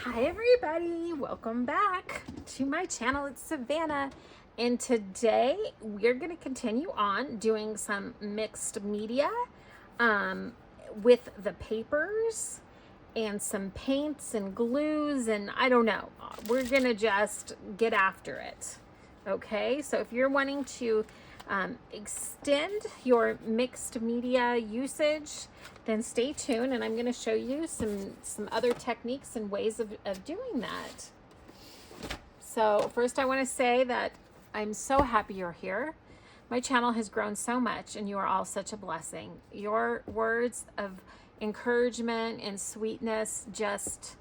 Hi everybody, welcome back to my channel. It's Savannah, and today we're going to continue on doing some mixed media with the papers and some paints and glues, and I don't know, we're going to just get after it. Okay, so if you're wanting to extend your mixed media usage, then stay tuned, and I'm going to show you some other techniques and ways of doing that. So first I want to say that I'm so happy you're here. My channel has grown so much, and you are all such a blessing. Your words of encouragement and sweetness just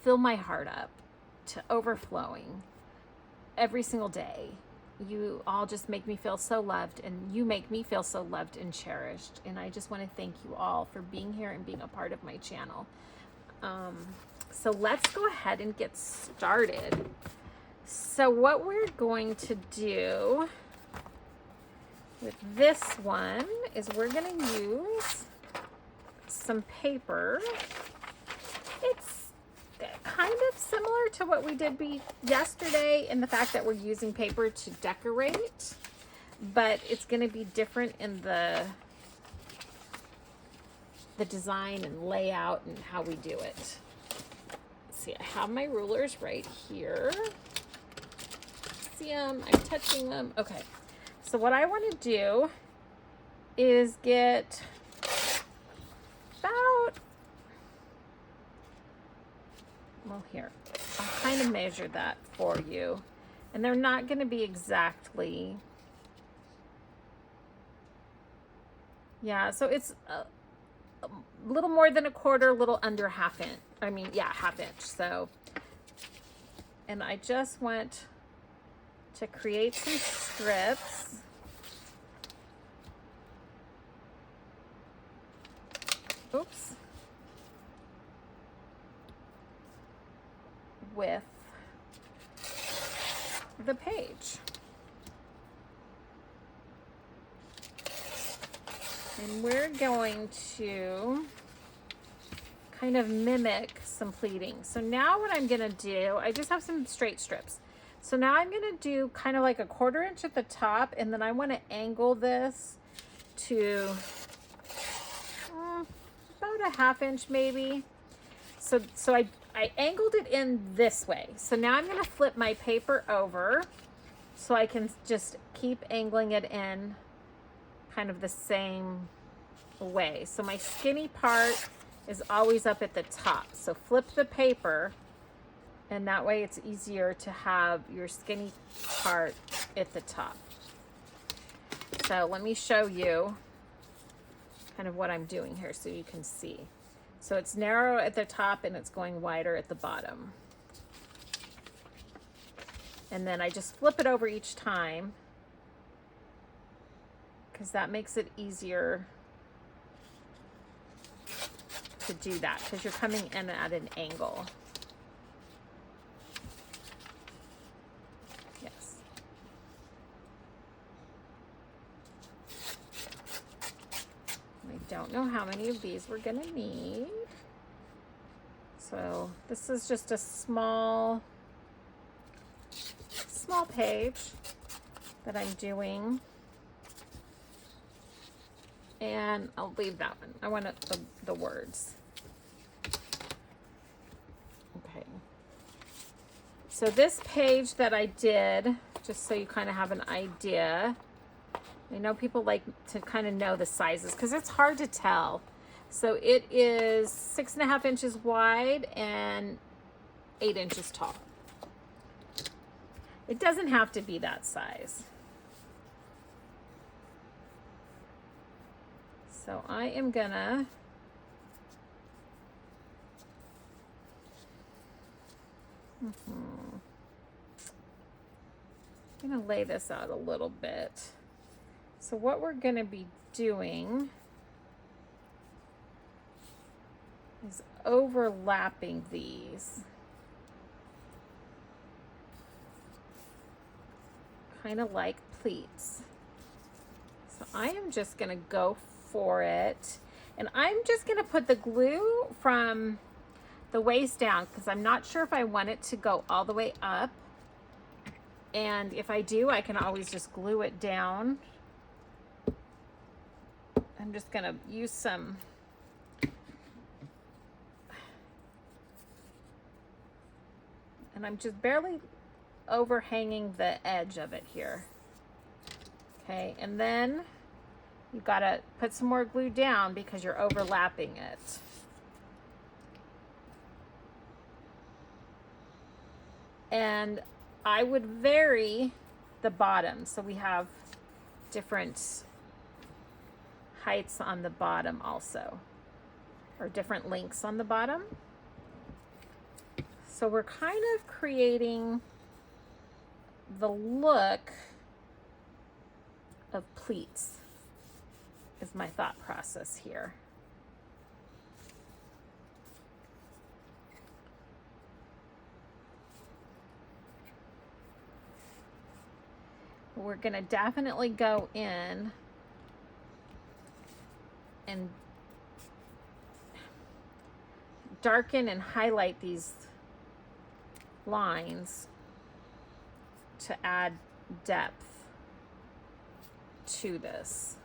fill my heart up to overflowing every single day. You all just make me feel so loved, and you make me feel so loved and cherished. And I just want to thank you all for being here and being a part of my channel. So let's go ahead and get started. So what we're going to do with this one is we're going to use some paper. It's kind of similar to what we did yesterday in the fact that we're using paper to decorate, but it's going to be different in the design and layout and how we do it. Let's see, I have my rulers right here. See them? I'm touching them. Okay, so what I want to do is get about, well, here, I'll kind of measure that for you. And they're not going to be exactly, yeah, so it's a little more than a quarter, a little under half inch. I mean, yeah, half inch. So, and I just want to create some strips. Oops. With the page. And we're going to kind of mimic some pleating. So now what I'm going to do, I just have some straight strips. So now I'm going to do kind of like a 1/4 inch at the top, and then I want to angle this to about a 1/2 inch maybe. So I angled it in this way. So now I'm going to flip my paper over so I can just keep angling it in kind of the same way. So my skinny part is always up at the top. So flip the paper, and that way it's easier to have your skinny part at the top. So let me show you kind of what I'm doing here so you can see. So it's narrow at the top and it's going wider at the bottom. And then I just flip it over each time because that makes it easier to do that because you're coming in at an angle. Yes. I don't know how many of these we're gonna need. So this is just a small page that I'm doing. And I'll leave that one. I want the words. Okay. So this page that I did, just so you kind of have an idea, I know people like to kind of know the sizes because it's hard to tell. So it is 6.5 inches wide and 8 inches tall. It doesn't have to be that size. So I am gonna lay this out a little bit. So what we're gonna be doing is overlapping these. Kind of like pleats. So I am just gonna go for it, and I'm just gonna put the glue from the waist down because I'm not sure if I want it to go all the way up. And if I do, I can always just glue it down. I'm just gonna use some and I'm just barely overhanging the edge of it here. Okay, and then you've got to put some more glue down because you're overlapping it. And I would vary the bottom. So we have different heights on the bottom also, or different lengths on the bottom. So we're kind of creating the look of pleats is my thought process here. We're gonna definitely go in and darken and highlight these lines to add depth to this.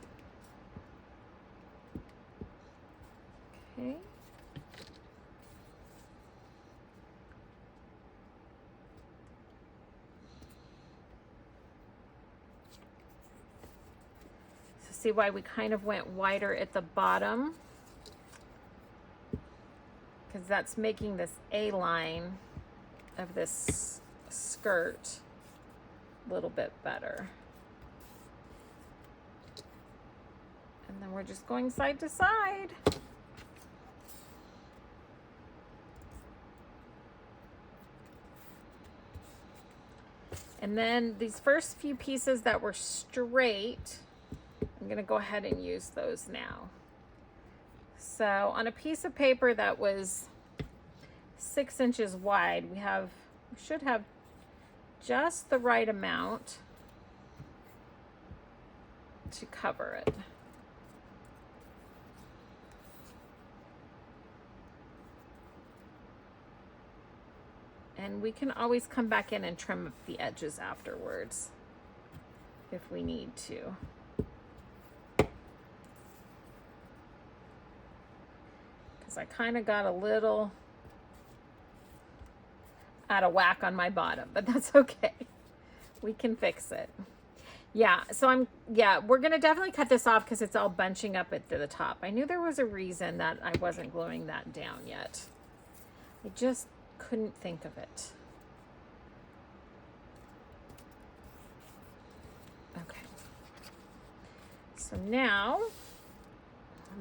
Okay. So see why we kind of went wider at the bottom? Because that's making this A-line of this skirt a little bit better. And then we're just going side to side. And then these first few pieces that were straight, I'm gonna go ahead and use those now. So on a piece of paper that was 6 inches wide, we should have just the right amount to cover it. And we can always come back in and trim up the edges afterwards if we need to. Because I kind of got a little out of whack on my bottom, but that's okay. We can fix it. Yeah, so we're gonna definitely cut this off because it's all bunching up at the top. I knew there was a reason that I wasn't gluing that down yet. I just couldn't think of it. Okay. So now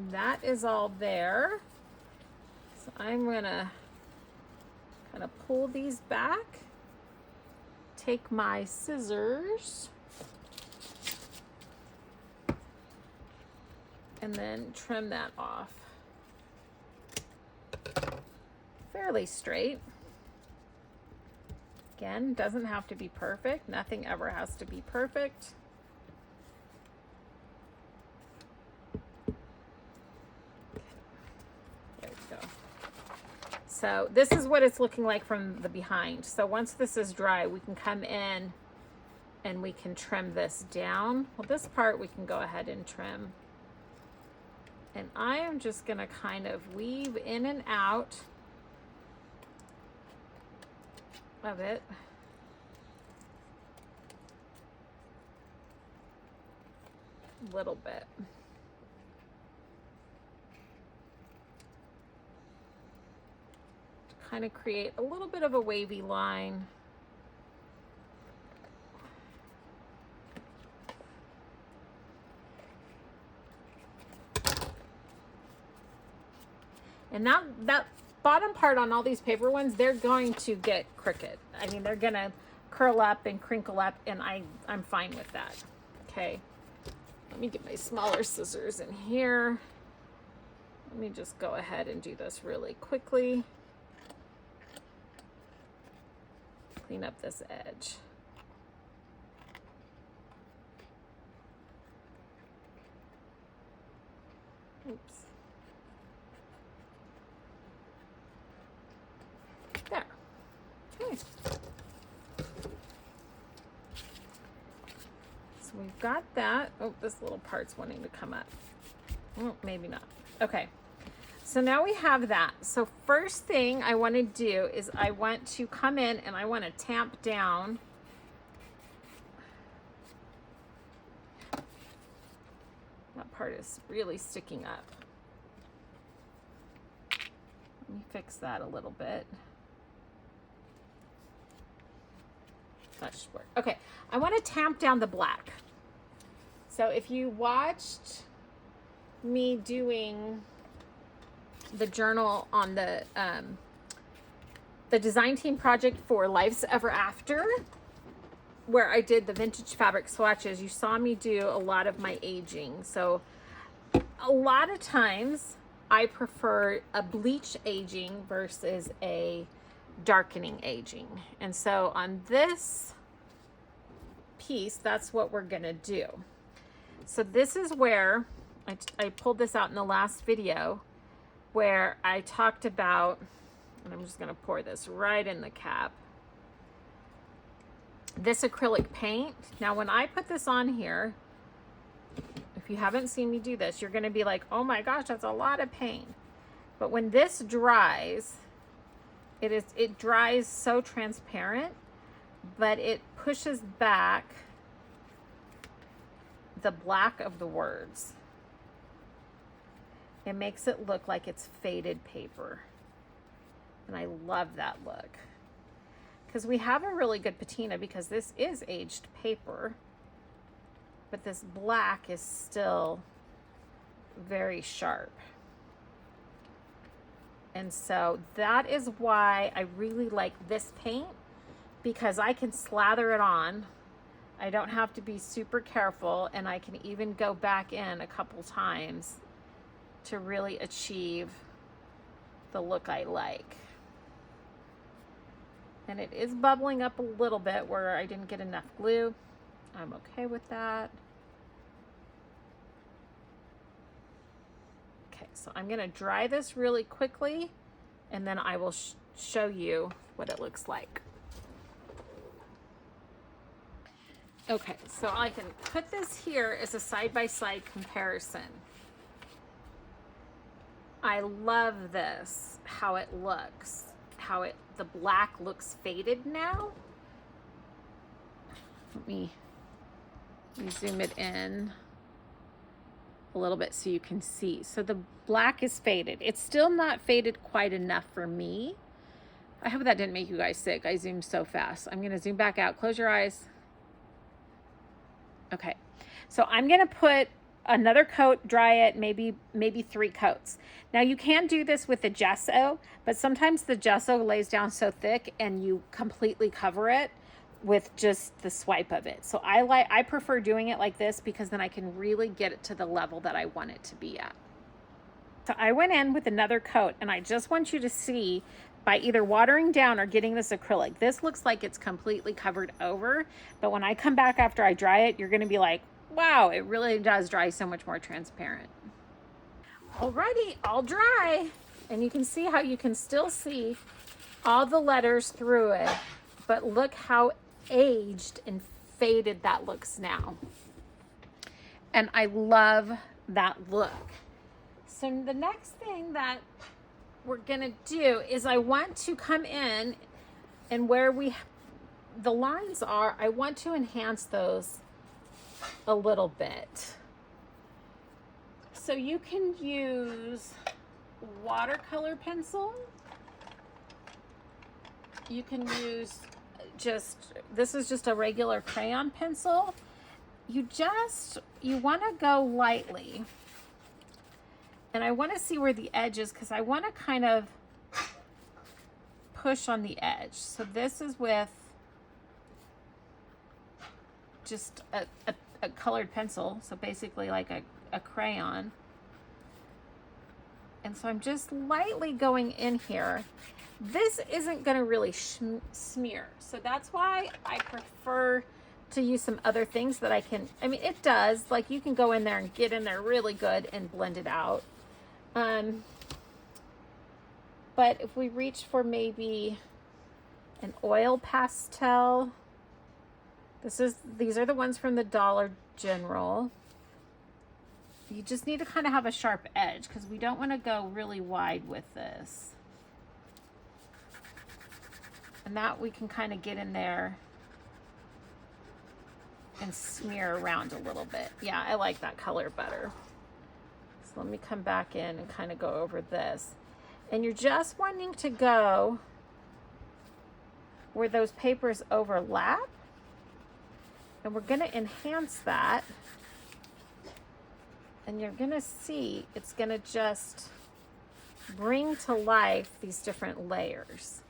that is all there. So I'm gonna kind of pull these back, take my scissors, and then trim that off. Fairly straight. Again, doesn't have to be perfect. Nothing ever has to be perfect. There we go. So this is what it's looking like from the behind. So once this is dry, we can come in and we can trim this down. Well, this part we can go ahead and trim. And I am just gonna kind of weave in and out of it. A little bit. To kind of create a little bit of a wavy line. And that bottom part on all these paper ones, they're going to get crooked. I mean, they're gonna curl up and crinkle up, and I'm fine with that. Okay, let me get my smaller scissors in here. Let me just go ahead and do this really quickly. Clean up this edge. Oops. Okay. So we've got that. Oh, this little part's wanting to come up. Oh, maybe not. Okay. So now we have that. So first thing I want to do is I want to come in and I want to tamp down that part is really sticking up. Let me fix that a little bit. That should work. Okay, I want to tamp down the black. So if you watched me doing the journal on the design team project for Life's Ever After, where I did the vintage fabric swatches, you saw me do a lot of my aging. So a lot of times I prefer a bleach aging versus a darkening aging. And so on this piece, that's what we're gonna do. So this is where I pulled this out in the last video where I talked about, and I'm just gonna pour this right in the cap, this acrylic paint. Now when I put this on here, if you haven't seen me do this, you're gonna be like, oh my gosh, that's a lot of paint. But when this dries, it dries so transparent, but it pushes back the black of the words. It makes it look like it's faded paper. And I love that look. Because we have a really good patina because this is aged paper, but this black is still very sharp. And so that is why I really like this paint, because I can slather it on. I don't have to be super careful, and I can even go back in a couple times to really achieve the look I like. And it is bubbling up a little bit where I didn't get enough glue. I'm okay with that. Okay, so I'm gonna dry this really quickly, and then I will show you what it looks like. Okay, so I can put this here as a side-by-side comparison. I love this, how it looks, the black looks faded now. Let me zoom it in a little bit so you can see. So the black is faded. It's still not faded quite enough for me. I hope that didn't make you guys sick. I zoomed so fast. I'm gonna zoom back out. Close your eyes. Okay, so I'm gonna put another coat, dry it, maybe 3 coats. Now you can do this with the gesso, but sometimes the gesso lays down so thick and you completely cover it with just the swipe of it. So I prefer doing it like this because then I can really get it to the level that I want it to be at. So I went in with another coat, and I just want you to see, by either watering down or getting this acrylic, this looks like it's completely covered over, but when I come back after I dry it, you're gonna be like, wow, it really does dry so much more transparent. Alrighty, all dry. And you can see how you can still see all the letters through it, but look how aged and faded that looks now. And I love that look. So the next thing that we're gonna do is I want to come in, and where the lines are, I want to enhance those a little bit. So you can use watercolor pencil. You can use this is just a regular crayon pencil. You want to go lightly. And I want to see where the edge is, because I want to kind of push on the edge. So this is with just a colored pencil, so basically like a crayon. And so I'm just lightly going in here. This isn't going to really smear, so that's why I prefer to use some other things that I mean, it does, like you can go in there and get in there really good and blend it out. But if we reach for maybe an oil pastel. These are the ones from the Dollar General. You just need to kind of have a sharp edge because we don't want to go really wide with this. And that we can kind of get in there and smear around a little bit. Yeah, I like that color better. So let me come back in and kind of go over this. And you're just wanting to go where those papers overlap. And we're going to enhance that. And you're going to see it's going to just bring to life these different layers.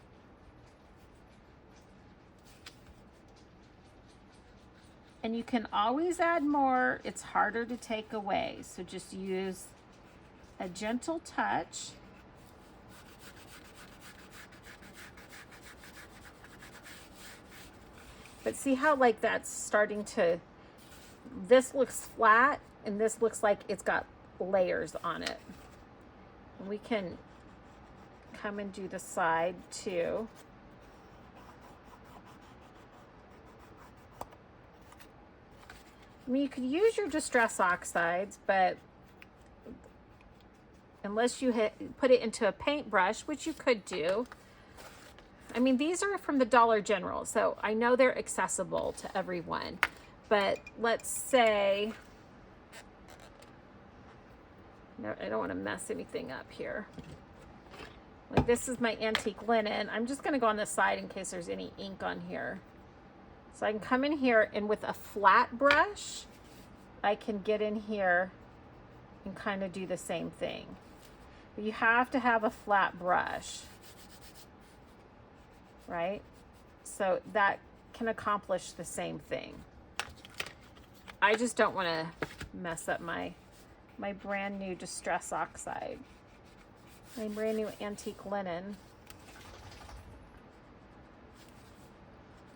And you can always add more. It's harder to take away. So just use a gentle touch. But see how like that's starting to, this looks flat and this looks like it's got layers on it. We can come and do the side too. I mean, you could use your Distress Oxides, but unless you put it into a paintbrush, which you could do. I mean, these are from the Dollar General, so I know they're accessible to everyone. But let's say, no, I don't want to mess anything up here. Like this is my antique linen. I'm just going to go on the side in case there's any ink on here. So I can come in here and with a flat brush, I can get in here and kind of do the same thing. But you have to have a flat brush, right? So that can accomplish the same thing. I just don't want to mess up my brand new Distress Oxide, my brand new antique linen.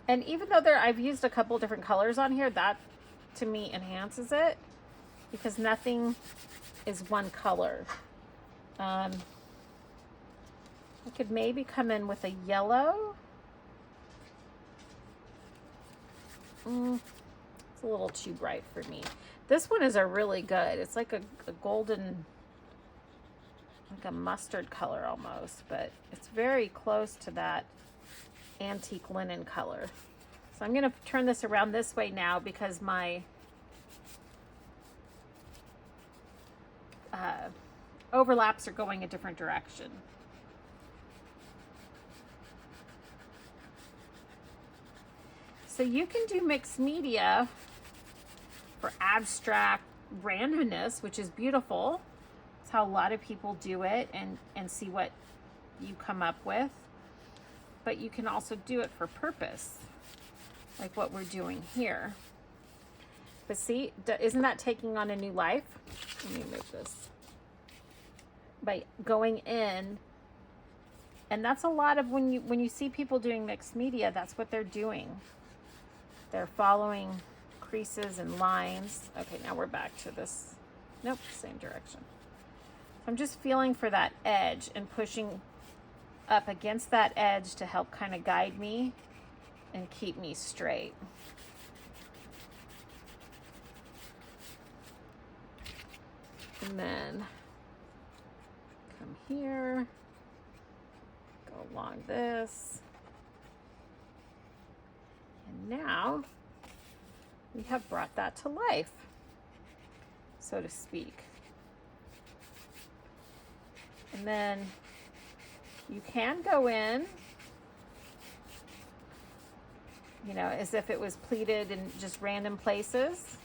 And even though I've used a couple different colors on here, that to me enhances it because nothing is one color. I could maybe come in with a yellow. It's a little too bright for me. This one is a really good. It's like a golden, like a mustard color almost, but it's very close to that antique linen color. So I'm going to turn this around this way now because my overlaps are going a different direction. So you can do mixed media for abstract randomness, which is beautiful. It's how a lot of people do it and see what you come up with. But you can also do it for purpose, like what we're doing here. But see, isn't that taking on a new life? Let me move this. By going in, and that's a lot of when you see people doing mixed media, that's what they're doing. They're following creases and lines. Okay, now we're back to this. Nope, same direction. I'm just feeling for that edge and pushing up against that edge to help kind of guide me and keep me straight. And then come here, go along this. And now we have brought that to life, so to speak. And then you can go in, you know, as if it was pleated in just random places.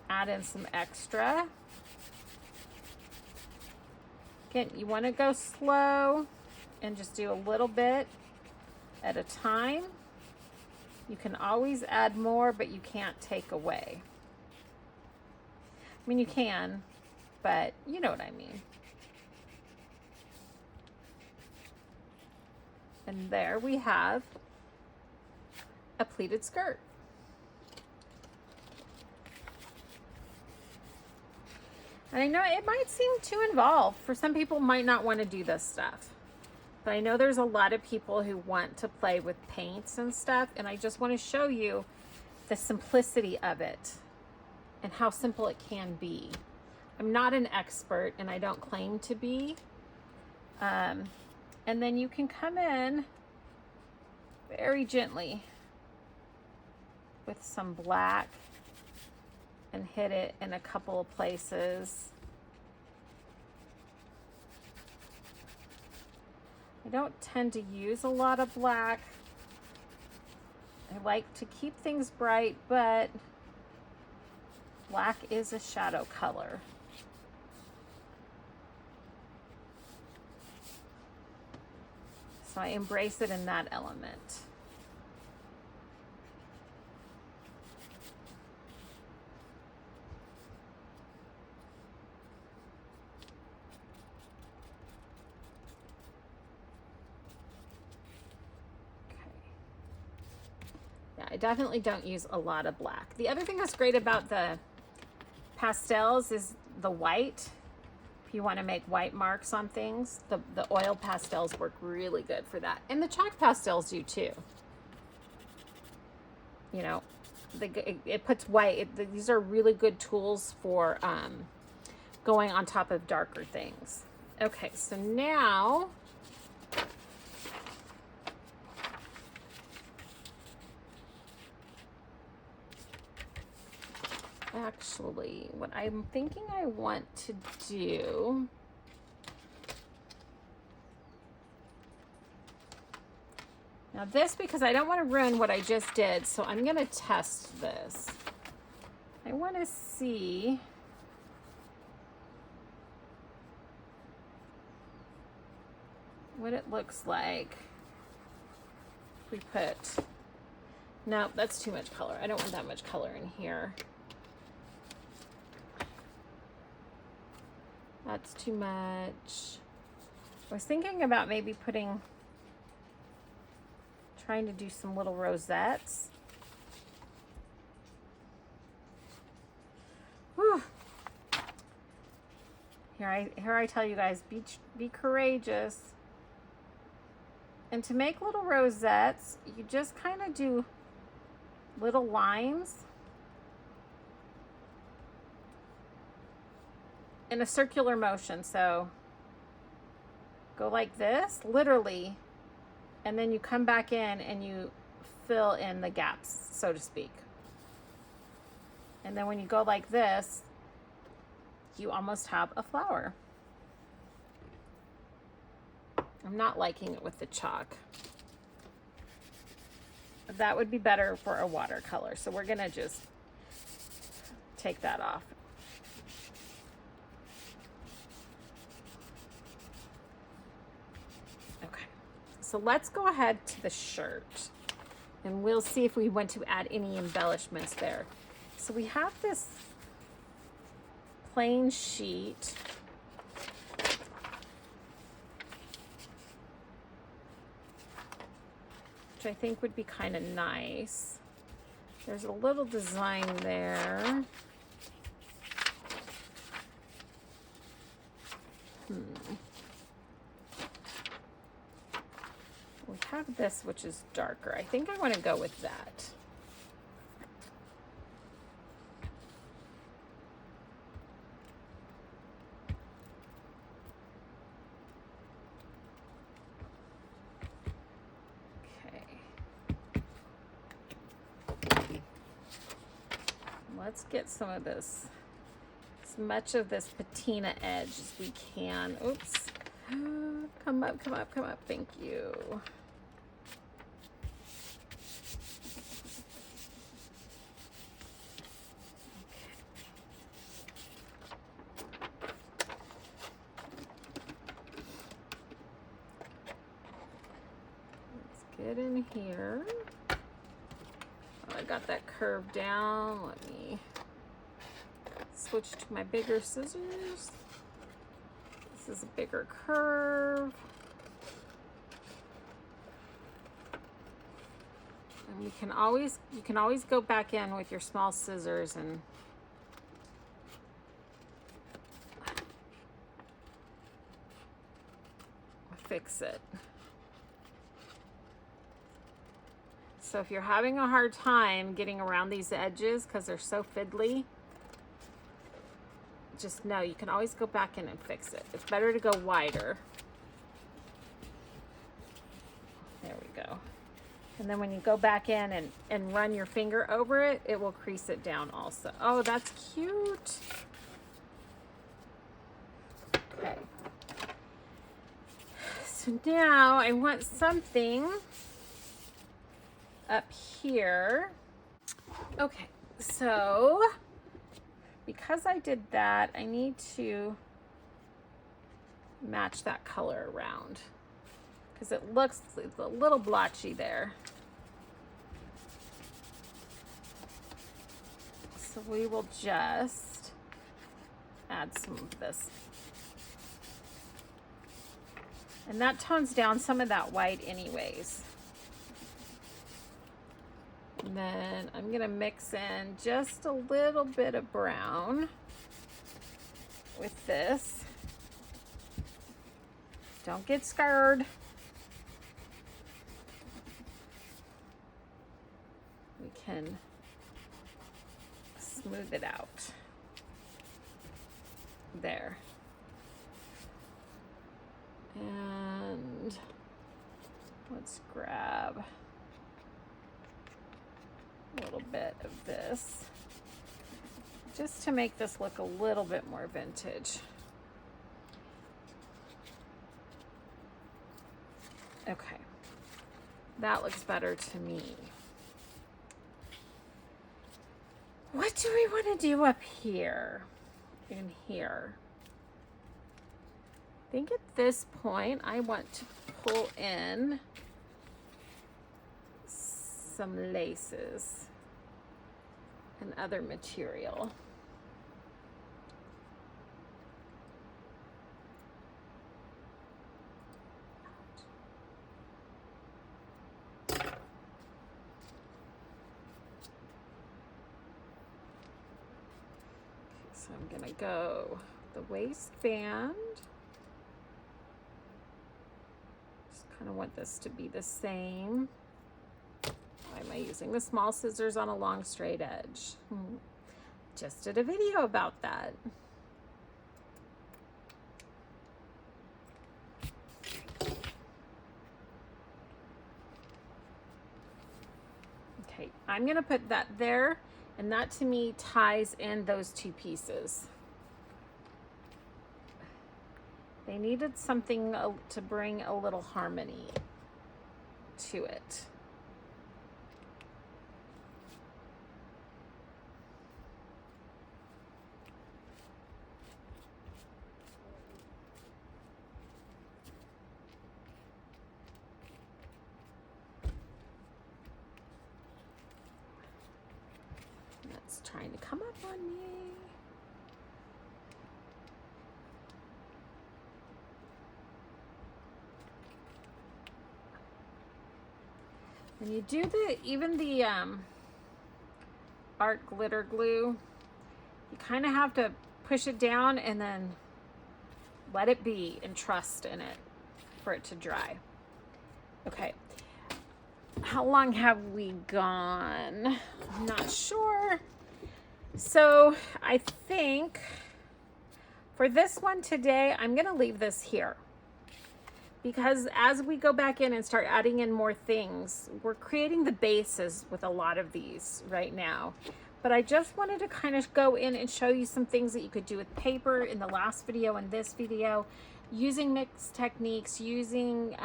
Add in some extra. Again, you want to go slow and just do a little bit at a time. You can always add more, but you can't take away. I mean, you can, but you know what I mean. And there we have a pleated skirt. And I know it might seem too involved. For some people might not want to do this stuff. But I know there's a lot of people who want to play with paints and stuff, and I just want to show you the simplicity of it and how simple it can be. I'm not an expert, and I don't claim to be. And then you can come in very gently with some black and hit it in a couple of places. I don't tend to use a lot of black. I like to keep things bright, but black is a shadow color. So I embrace it in that element. I definitely don't use a lot of black. The other thing that's great about the pastels is the white. If you want to make white marks on things, the oil pastels work really good for that. And the chalk pastels do too. You know, it puts white. These are really good tools for going on top of darker things. Okay, so now actually, what I'm thinking I want to do now this, because I don't want to ruin what I just did, so I'm going to test this. I want to see what it looks like if we put, no, that's too much color. I don't want that much color in here. That's too much. I was thinking about maybe trying to do some little rosettes. Whew. Here I tell you guys, be courageous. And to make little rosettes, you just kind of do little lines in a circular motion. So go like this, literally, and then you come back in and you fill in the gaps, so to speak. And then when you go like this, you almost have a flower. I'm not liking it with the chalk. That would be better for a watercolor. So we're gonna just take that off. So let's go ahead to the shirt and we'll see if we want to add any embellishments there. So we have this plain sheet. Which I think would be kind of nice. There's a little design there. We have this, which is darker. I think I want to go with that. Okay. Let's get some of this, as much of this patina edge as we can. Oops. Come up, come up, come up. Thank you. Get in here. Oh, I got that curve down. Let me switch to my bigger scissors. This is a bigger curve. And you can always go back in with your small scissors and fix it. So if you're having a hard time getting around these edges because they're so fiddly, just know you can always go back in and fix it. It's better to go wider. There we go. And then when you go back in and run your finger over it, it will crease it down also. Oh, that's cute. Okay. So now I want something up here. Okay, so because I did that, I need to match that color around because it looks a little blotchy there. So we will just add some of this. And that tones down some of that white anyways. And then I'm gonna mix in just a little bit of brown with this. Don't get scared. We can smooth it out. There. And let's grab a little bit of this just to make this look a little bit more vintage. Okay, that looks better to me. What do we want to do up here? In here. I think at this point I want to pull in some laces and other material. So I'm gonna go the waistband. Just kind of want this to be the same. Why am I using the small scissors on a long straight edge? Just did a video about that. Okay, I'm gonna put that there, and that to me ties in those two pieces. They needed something to bring a little harmony to it. That's trying to come up on me. When you do even the art glitter glue, you kind of have to push it down and then let it be and trust in it for it to dry. Okay, how long have we gone? I'm not sure. So I think for this one today, I'm gonna leave this here. Because as we go back in and start adding in more things, we're creating the bases with a lot of these right now. But I just wanted to kind of go in and show you some things that you could do with paper in the last video and this video, using mixed techniques, using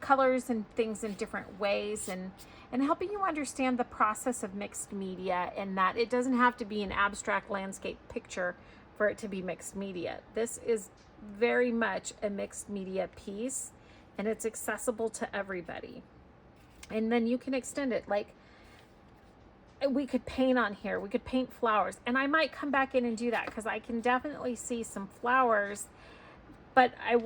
colors and things in different ways, and helping you understand the process of mixed media, and that it doesn't have to be an abstract landscape picture for it to be mixed media. This is very much a mixed media piece, and it's accessible to everybody. And then you can extend it. Like, we could paint on here, we could paint flowers, and I might come back in and do that because I can definitely see some flowers, but I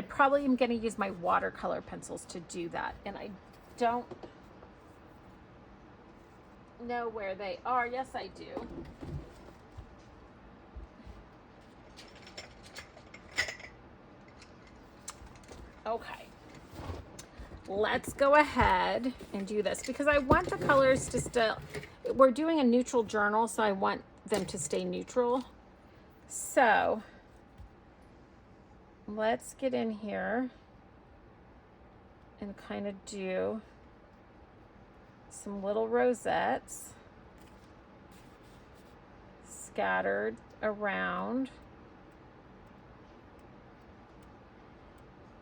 probably am going to use my watercolor pencils to do that, and I don't know where they are. Yes, I do. Okay, let's go ahead and do this because I want the colors to still, we're doing a neutral journal, so I want them to stay neutral. So let's get in here and kind of do some little rosettes scattered around.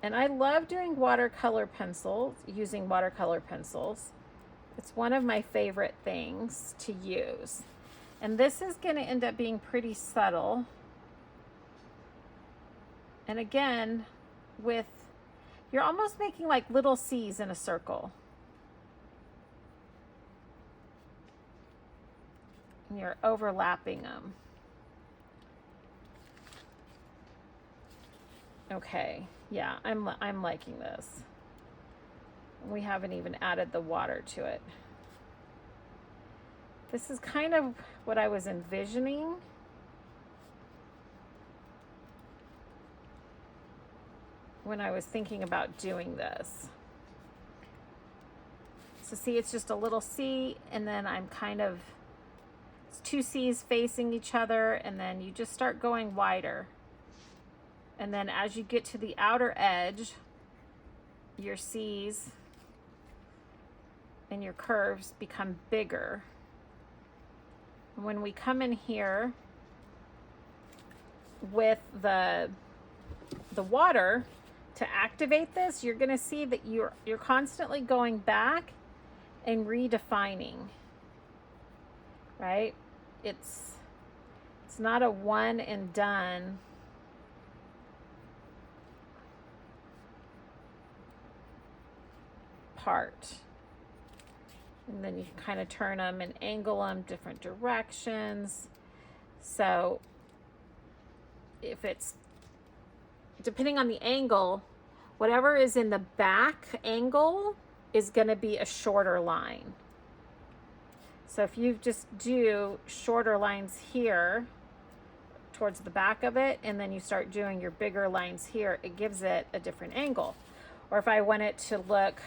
And I love doing watercolor pencils, using watercolor pencils. It's one of my favorite things to use. And this is going to end up being pretty subtle. And again, you're almost making like little C's in a circle. And you're overlapping them. Okay, yeah, I'm liking this. We haven't even added the water to it. This is kind of what I was envisioning. When I was thinking about doing this. So see, it's just a little C, and then I'm kind of, it's two C's facing each other, and then you just start going wider. And then as you get to the outer edge, your C's and your curves become bigger. When we come in here with the water to activate this, you're going to see that you're constantly going back and redefining, right? It's not a one and done. Part. And then you can kind of turn them and angle them different directions. So if it's, depending on the angle, whatever is in the back angle is going to be a shorter line. So if you just do shorter lines here towards the back of it, and then you start doing your bigger lines here, it gives it a different angle. Or if I want it to look,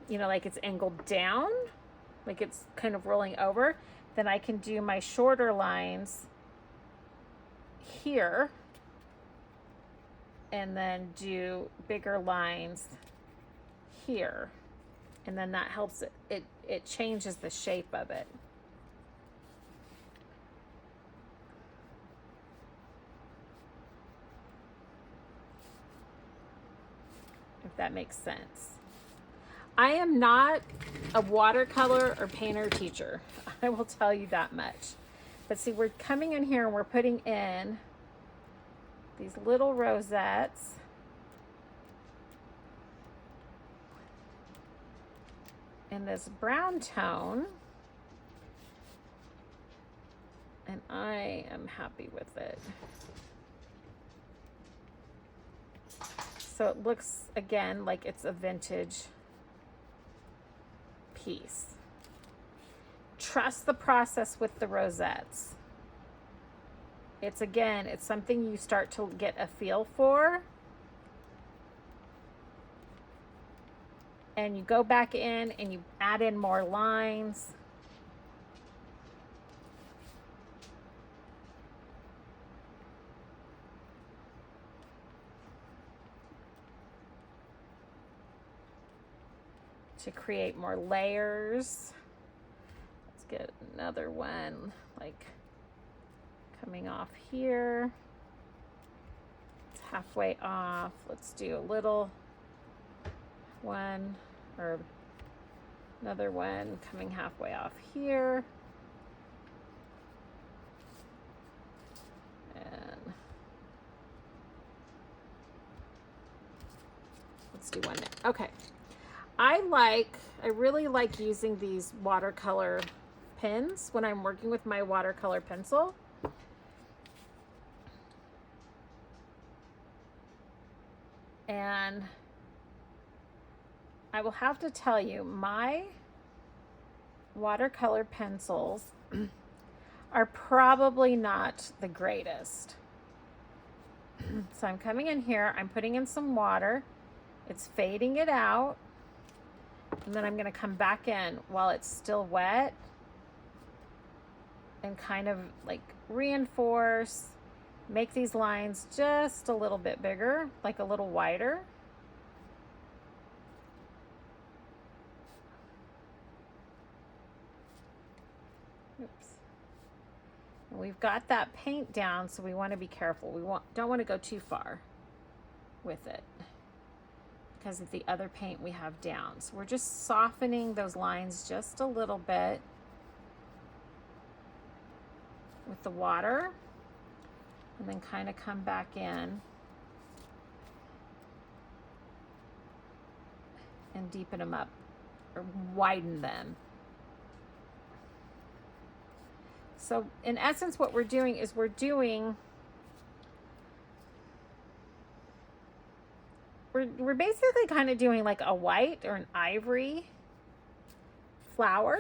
you know, like it's angled down, like it's kind of rolling over, then I can do my shorter lines here and then do bigger lines here. And then that helps it changes the shape of it. If that makes sense. I am not a watercolor or painter teacher. I will tell you that much. But see, we're coming in here and we're putting in these little rosettes. In this brown tone. And I am happy with it. So it looks, again, like it's a vintage piece. Trust the process with the rosettes. It's something you start to get a feel for. And you go back in and you add in more lines. To create more layers. Let's get another one, like coming off here. It's halfway off. Let's do a little one, or another one coming halfway off here. And let's do one there. Okay. I really like using these watercolor pens when I'm working with my watercolor pencil. And I will have to tell you, my watercolor pencils are probably not the greatest. So I'm coming in here, I'm putting in some water, It's fading it out. And then I'm going to come back in while it's still wet and kind of like reinforce, make these lines just a little bit bigger, like a little wider. Oops. And we've got that paint down, so we want to be careful. We don't want to go too far with it because of the other paint we have down. So we're just softening those lines just a little bit with the water, and then kind of come back in and deepen them up or widen them. So in essence, what we're doing is we're basically kind of doing like a white or an ivory flower,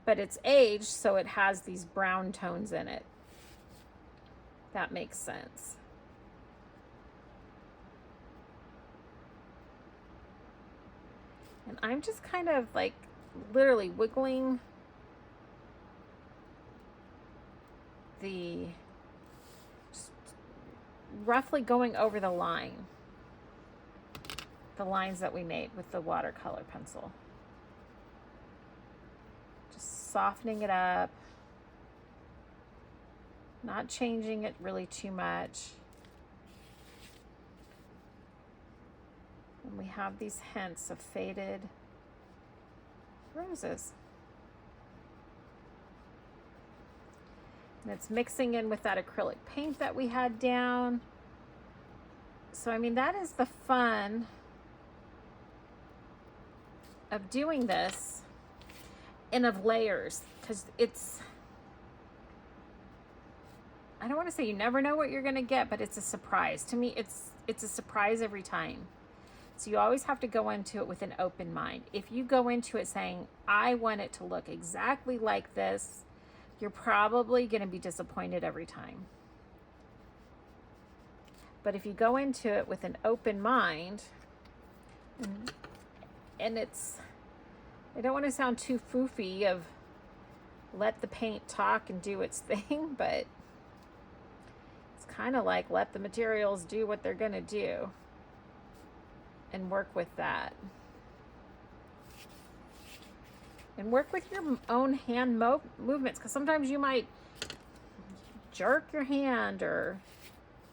but it's aged, so it has these brown tones in it. That makes sense. And I'm just kind of like literally wiggling just roughly going over the lines that we made with the watercolor pencil. Just softening it up, not changing it really too much. And we have these hints of faded roses. And it's mixing in with that acrylic paint that we had down. So, I mean, that is the fun of doing this and of layers, because it's, I don't want to say you never know what you're going to get, but it's a surprise. To me, it's a surprise every time. So you always have to go into it with an open mind. If you go into it saying, I want it to look exactly like this, you're probably going to be disappointed every time. But if you go into it with an open mind, and it's, I don't want to sound too foofy of let the paint talk and do its thing, but it's kind of like let the materials do what they're going to do and work with that. And work with your own hand movements, because sometimes you might jerk your hand, or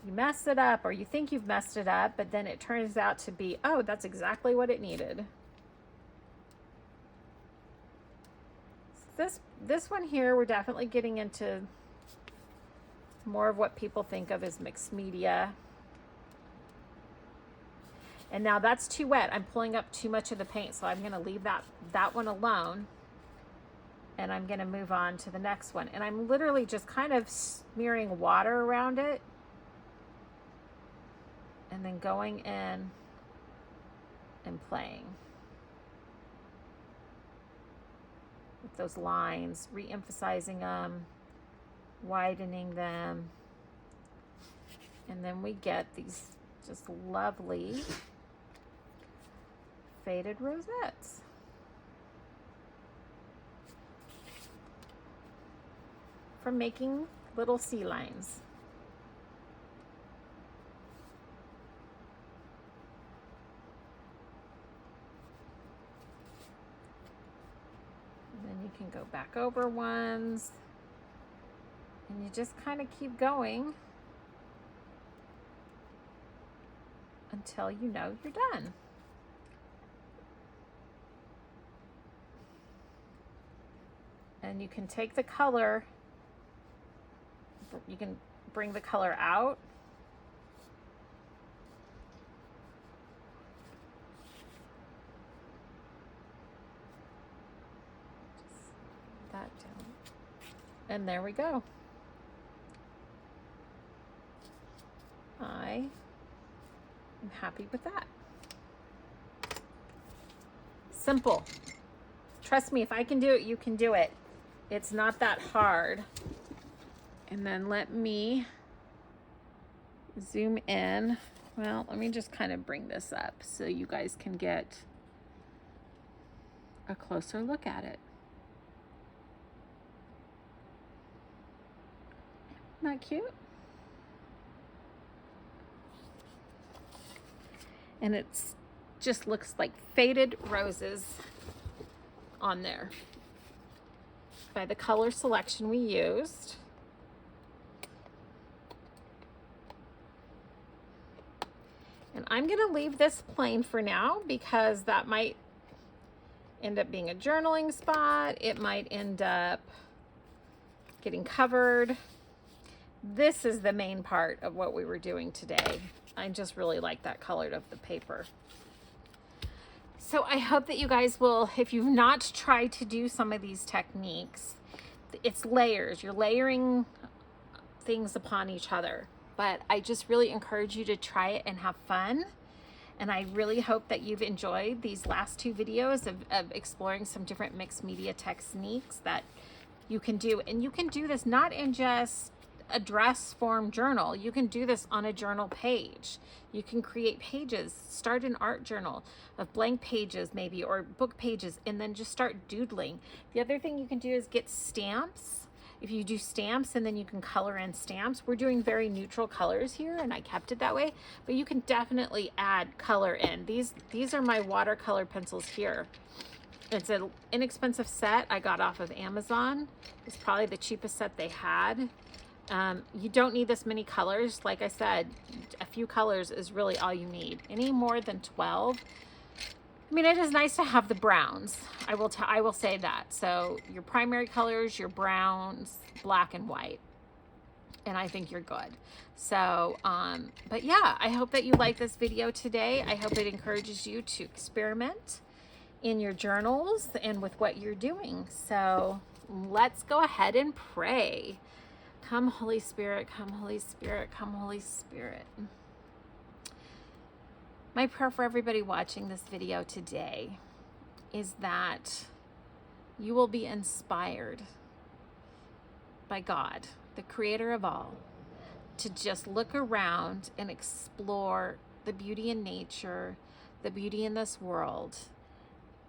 you mess it up, or you think you've messed it up, but then it turns out to be, oh, that's exactly what it needed. So this one here, we're definitely getting into more of what people think of as mixed media. And now that's too wet. I'm pulling up too much of the paint, so I'm going to leave that one alone. And I'm going to move on to the next one. And I'm literally just kind of smearing water around it. And then going in and playing with those lines, re-emphasizing them, widening them. And then we get these just lovely faded rosettes. From making little sea lines. And then you can go back over ones, and you just kind of keep going until you know you're done. And you can take the color, you can bring the color out. Just that down. And there we go. I am happy with that. Simple. Trust me, if I can do it, you can do it. It's not that hard. And then let me zoom in Well, let me just kind of bring this up so you guys can get a closer look at it. Isn't that cute? And it's just looks like faded roses on there by the color selection we used. And I'm gonna leave this plain for now because that might end up being a journaling spot. It might end up getting covered. This is the main part of what we were doing today. I just really like that color of the paper. So I hope that you guys will, if you've not tried to do some of these techniques, it's layers. You're layering things upon each other. But I just really encourage you to try it and have fun. And I really hope that you've enjoyed these last two videos of exploring some different mixed media techniques that you can do. And you can do this not in just a dress form journal. You can do this on a journal page. You can create pages, start an art journal of blank pages maybe, or book pages, and then just start doodling. The other thing you can do is get stamps. If you do stamps and then you can color in stamps, we're doing very neutral colors here and I kept it that way, but you can definitely add color in. These are my watercolor pencils here. It's an inexpensive set I got off of Amazon. It's probably the cheapest set they had. You don't need this many colors. Like I said, a few colors is really all you need. Any more than 12. I mean, it is nice to have the browns. I will say that. So your primary colors, your browns, black and white. And I think you're good. So, but yeah, I hope that you like this video today. I hope it encourages you to experiment in your journals and with what you're doing. So let's go ahead and pray. Come, Holy Spirit, come, Holy Spirit, come, Holy Spirit. My prayer for everybody watching this video today is that you will be inspired by God, the creator of all, to just look around and explore the beauty in nature, the beauty in this world,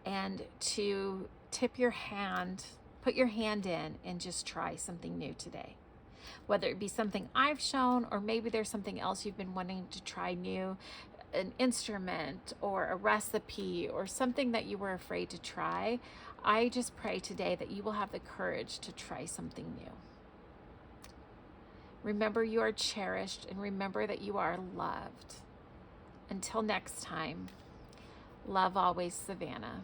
and to tip your hand, put your hand in and just try something new today. Whether it be something I've shown, or maybe there's something else you've been wanting to try new, an instrument or a recipe or something that you were afraid to try. I just pray today that you will have the courage to try something new. Remember you are cherished and remember that you are loved. Until next time, love always, Savannah.